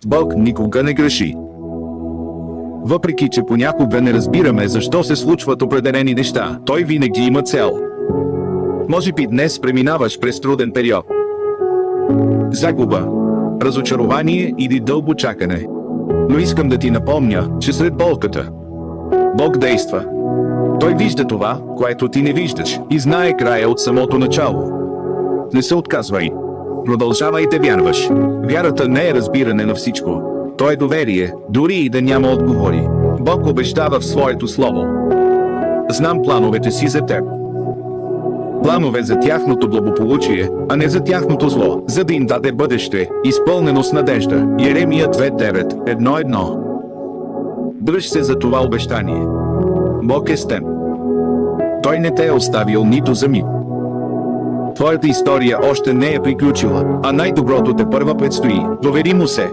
Бог никога не греши. Въпреки че понякога не разбираме защо се случват определени неща, Той винаги има цел. Може би днес преминаваш през труден период. Загуба, разочарование или дълго чакане. Но искам да ти напомня, че сред болката Бог действа. Той вижда това, което ти не виждаш, и знае края от самото начало. Не се отказвай. Продължавай да вярваш. Вярата не е разбиране на всичко. То е доверие, дори и да няма отговори. Бог обещава в своето слово. Знам плановете си за теб. Планове за тяхното благополучие, а не за тяхното зло, за да им даде бъдеще, изпълнено с надежда. Йеремия 2:9, 1:1. Дръж се за това обещание. Бог е с теб. Той не те е оставил нито за миг. Твоята история още не е приключила, а най-доброто тепърва предстои. Довери му се.